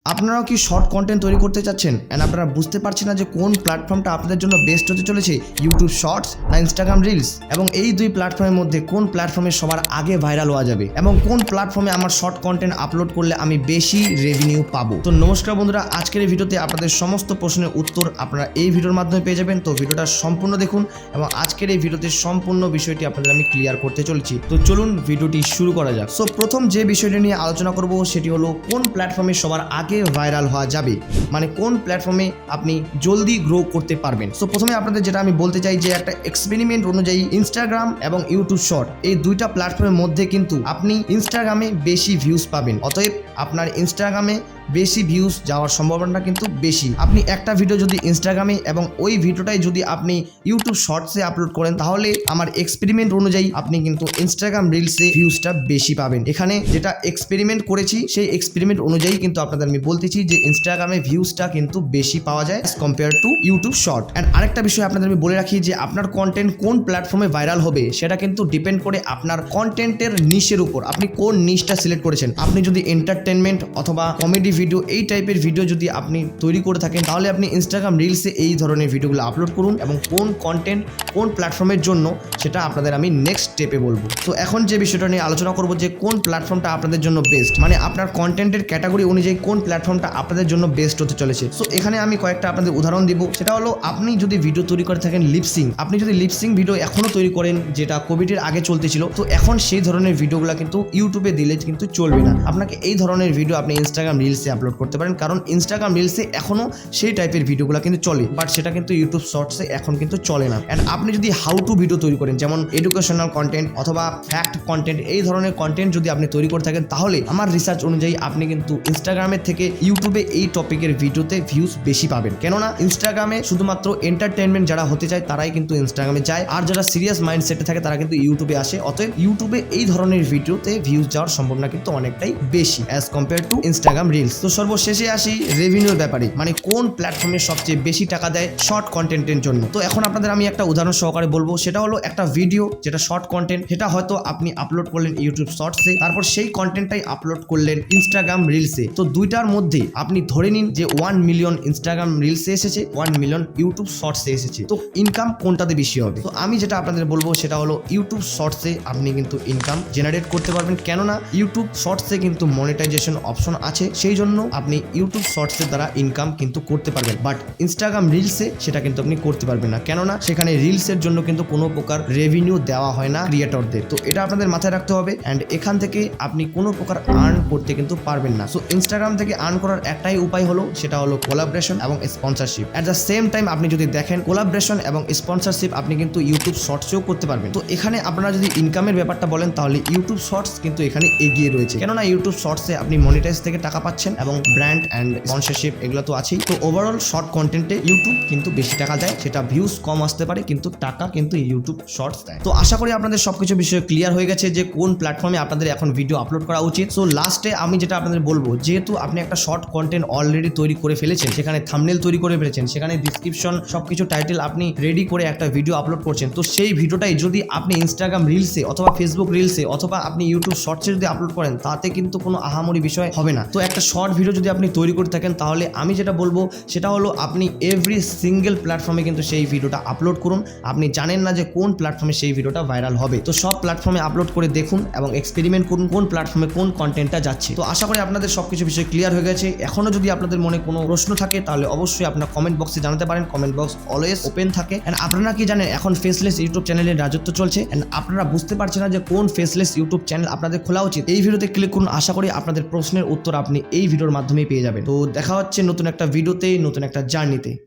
আপনারাও কি short content তৈরি করতে চাচ্ছেন এন্ড আপনারা বুঝতে পারছেন না যে কোন প্ল্যাটফর্মটা আপনাদের জন্য বেস্ট হতে চলেছে, ইউটিউব শর্টস না ইনস্টাগ্রাম রিলস, এবং এই দুই প্ল্যাটফর্মের মধ্যে কোন প্ল্যাটফর্মে সবার আগে ভাইরাল হওয়া যাবে এবং কোন প্ল্যাটফর্মে আমার শর্ট কন্টেন্ট আপলোড করলে আমি বেশি রেভিনিউ পাবো। তো নমস্কার বন্ধুরা, আজকের এই ভিডিওতে আপনাদের সমস্ত প্রশ্নের উত্তর আপনারা এই ভিডিওর মাধ্যমে পেয়ে যাবেন। তো ভিডিওটা সম্পূর্ণ দেখুন এবং আজকের এই ভিডিওতে সম্পূর্ণ বিষয়টি আপনাদের আমি ক্লিয়ার করতে চলেছি। তো চলুন ভিডিওটি শুরু করা যাক। সো প্রথম যে বিষয়টি নিয়ে আলোচনা করব সেটি হলো কোন প্ল্যাটফর্মে সবার আগে ভাইরাল হওয়া যাবে, মানে কোন প্ল্যাটফর্মে আপনি জলদি গ্রো করতে পারবেন। সো প্রথমে আপনাদের যেটা আমি বলতে চাই যে একটা এক্সপেরিমেন্ট অনুযায়ী ইনস্টাগ্রাম এবং ইউটিউব শর্ট এই দুইটা প্ল্যাটফর্মের মধ্যে কিন্তু আপনি ইনস্টাগ্রামে বেশি ভিউজ পাবেন। অতএব আপনার ইনস্টাগ্রামে বেশি ভিউজ যাওয়ার সম্ভাবনা কিন্তু বেশি। আপনি একটা ভিডিও যদি ইনস্টাগ্রামে এবং ওই ভিডিওটাই যদি আপনি ইউটিউব শর্টসে আপলোড করেন তাহলে আমার এক্সপেরিমেন্ট অনুযায়ী আপনি কিন্তু ইনস্টাগ্রাম রিলসে ভিউজটা বেশি পাবেন। এখানে যেটা এক্সপেরিমেন্ট করেছি সেই এক্সপেরিমেন্ট অনুযায়ী কিন্তু আপনাদের আমি বলতেছি যে ইনস্টাগ্রামে ভিউজটা কিন্তু বেশি পাওয়া যায় as compare to YouTube short. And আরেকটা বিষয় আপনাদের আমি বলে রাখি যে আপনার কন্টেন্ট কোন প্ল্যাটফর্মে ভাইরাল হবে সেটা কিন্তু ডিপেন্ড করে আপনার কন্টেন্টের নিশের উপর, আপনি কোন নিশটা সিলেক্ট করেছেন। আপনি যদি এন্টারটেনমেন্ট অথবা কমেডি ভিডিও এই টাইপের ভিডিও যদি আপনি তৈরি করে থাকেন তাহলে আপনি ইনস্টাগ্রাম রিলসে এই ধরনের ভিডিওগুলো আপলোড করুন এবং কোন কন্টেন্ট কোন প্ল্যাটফর্মের জন্য সেটা আপনাদের আমি নেক্সট স্টেপে বলবো। তো এখন যে বিষয়টা নিয়ে আলোচনা করবো যে কোন প্ল্যাটফর্মটা আপনাদের জন্য বেস্ট, মানে আপনার কন্টেন্টের ক্যাটাগরি অনুযায়ী কোন প্ল্যাটফর্মটা আপনাদের জন্য বেস্ট হতে চলেছে। সো এখানে আমি কয়েকটা আপনাদের উদাহরণ দিব। সেটা হলো আপনি যদি ভিডিও তৈরি করে থাকেন লিপসিং, আপনি যদি লিপসিং ভিডিও এখনো তৈরি করেন যেটা কোভিডের আগে চলতেছিল, তো এখন সেই ধরনের ভিডিওগুলো কিন্তু ইউটিউবে দিলে কিন্তু চলবে না। আপনাকে এই ধরনের ভিডিও আপনি ইনস্টাগ্রাম রিলসে আপলোড করতে পারেন, কারণ ইনস্টাগ্রাম রিলসে এখনো সেই টাইপের ভিডিওগুলো কিন্তু চলে, বাট সেটা কিন্তু ইউটিউব শর্টসে এখন কিন্তু চলে না। অ্যান্ড আপনি যদি হাউ টু ভিডিও তৈরি করেন যেমন এডুকেশনাল কন্টেন্ট অথবা ফ্যাক্ট কন্টেন্ট, এই ধরনের কন্টেন্ট যদি আপনি তৈরি করে থাকেন তাহলে আমার রিসার্চ অনুযায়ী আপনি কিন্তু ইনস্টাগ্রামের থেকে ইউটিউবে এই টপিকের ভিডিওতে ভিউজ বেশি পাবেন। কেননা ইনস্টাগ্রামে শুধুমাত্র এন্টারটেনমেন্ট যারা হতে চায় তারাই কিন্তু ইনস্টাগ্রামে যায়, আর যারা সিরিয়াস মাইন্ডসেটে থাকে তারা কিন্তু ইউটিউবে আসে। অতএব ইউটিউবে এই ধরনের ভিডিওতে ভিউজ যাওয়ার সম্ভাবনা কিন্তু অনেকটাই বেশি as compare to Instagram reels. তো সর্বশেষে আসি রেভিনিউর ব্যাপারে, মানে কোন প্ল্যাটফর্মে সবচেয়ে বেশি টাকা দেয় শর্ট কন্টেন্টের জন্য। তো এখন আপনাদের আমি একটা উদাহরণ সহকারে বলবো। সেটা হলো একটা ভিডিও যেটা শর্ট কন্টেন্ট, সেটা হয়তো আপনি আপলোড করলেন ইউটিউব শর্টসে, তারপর সেই কন্টেন্টটাই আপলোড করলেন ইনস্টাগ্রাম রিলসে। তো দুইটার মধ্যে আপনি ধরে নিন যে 1 মিলিয়ন ইনস্টাগ্রাম রিলসে এসেছে, 1 মিলিয়ন ইউটিউব শর্টসে এসেছে, তো ইনকাম কোনটাতে বেশি হবে? তো আমি যেটা আপনাদের বলবো সেটা হলো ইউটিউব শর্টসে আপনি কিন্তু ইনকাম জেনারেট করতে পারবেন, কেননা ইউটিউব শর্টসে কিন্তু মনিটাইজেশন অপশন আছে, সেই জন্য আপনি ইউটিউব শর্টসের দ্বারা ইনকাম কিন্তু করতে পারবেন। বাট ইনস্টাগ্রাম রিলসে সেটা কিন্তু আপনি করতে পারবেন না, কেননা সেখানে রিলসের জন্য কিন্তু কোনো প্রকার রেভিনিউ দেওয়া হয় না ক্রিয়েটরদের। তো এটা আপনাদের মাথায় রাখতে হবে। অ্যান্ড এখান থেকে আপনি কোনো প্রকার আর্ন করতে কিন্তু পারবেন না। সো ইনস্টাগ্রাম থেকে আর্ন করার একটাই উপায় হলো, সেটা হলো কোলাবরেশন এবং sponsorship. At the same time আপনি যদি দেখেন কোলাবরেশন এবং স্পন্সরশিপ আপনি কিন্তু ইউটিউব শর্টসেও করতে পারবেন। তো এখানে আপনারা যদি ইনকামের ব্যাপারটা বলেন তাহলে ইউটিউব শর্টস কিন্তু এখানে এগিয়ে রয়েছে, কেননা ইউটিউব শর্টসে আপনি মনিটাইজ থেকে টাকা পাচ্ছেন এবং ব্র্যান্ড অ্যান্ড স্পন্সরশিপ এগুলো তো আছেই। তো ওভারঅল শর্ট কন্টেন্টে ইউটিউব কিন্তু বেশি টাকা দেয়, সেটা ভিউজ কম আসতে পারে কিন্তু টাকা কিন্তু ইউটিউব শর্টস দেয়। তো আশা করি আপনাদের সবকিছু বিষয় ক্লিয়ার হয়ে গেছে যে কোন প্ল্যাটফর্মে আপনাদের এখন ভিডিও আপলোড করা উচিত। সো লাস্টে আমি যেটা আপনাদের বলবো, যেহেতু আপনি একটা শর্ট কন্টেন্ট অলরেডি তৈরি করে ফেলেছেন, সেখানে থাম্বনেল তৈরি করে ফেলেছেন, সেখানে ডিসক্রিপশন সবকিছু টাইটেল আপনি রেডি করে একটা ভিডিও আপলোড করছেন, তো সেই ভিডিওটাই যদি আপনি ইনস্টাগ্রাম রিলসে অথবা ফেসবুক রিলসে অথবা আপনি ইউটিউব শর্টসে যদি আপলোড করেন তাতে কিন্তু কোনো আহামরি বিষয় হবে না। তো একটা শর্ট ভিডিও যদি আপনি তৈরি করে থাকেন তাহলে আমি যেটা বলবো সেটা হলো আপনি এভরি সিঙ্গেল প্ল্যাটফর্মে কিন্তু সেই ভিডিওটা আপলোড করুন। আপনি জানেন না যে কোন প্ল্যাটফর্মে সেই ভিডিওটা ভাইরাল হবে, তো সব প্ল্যাটফর্মে আপলোড করে দেখুন এবং এক্সপেরিমেন্ট করুন কোন প্ল্যাটফর্মে কোন কন্টেন্টটা যাচ্ছে। তো আশা করি আপনাদের সবকিছু বিষয় ক্লিয়ার হয়ে গেছে। এখনো যদি আপনাদের মনে কোনো প্রশ্ন থাকে তাহলে অবশ্যই আপনার কমেন্ট বক্সে জানাতে পারেন, কমেন্ট বক্স অলওয়েজ ওপেন থাকে। এন্ড আপনারা কি জানেন এখন ফেসলেস ইউটিউব চ্যানেলের রাজত্ব চলছে, এন্ড আপনারা বুঝতে পারছেন না যে কোন ফেসলেস ইউটিউব চ্যানেল আপনাদের খোলা উচিত? এই ভিডিওতে ক্লিক করুন, আশা করি আপনাদের প্রশ্নের উত্তর আপনি এই ভিডিওর মাধ্যমেই পেয়ে যাবেন। তো দেখা হচ্ছে নতুন একটা ভিডিওতে, নতুন একটা জার্নিতে।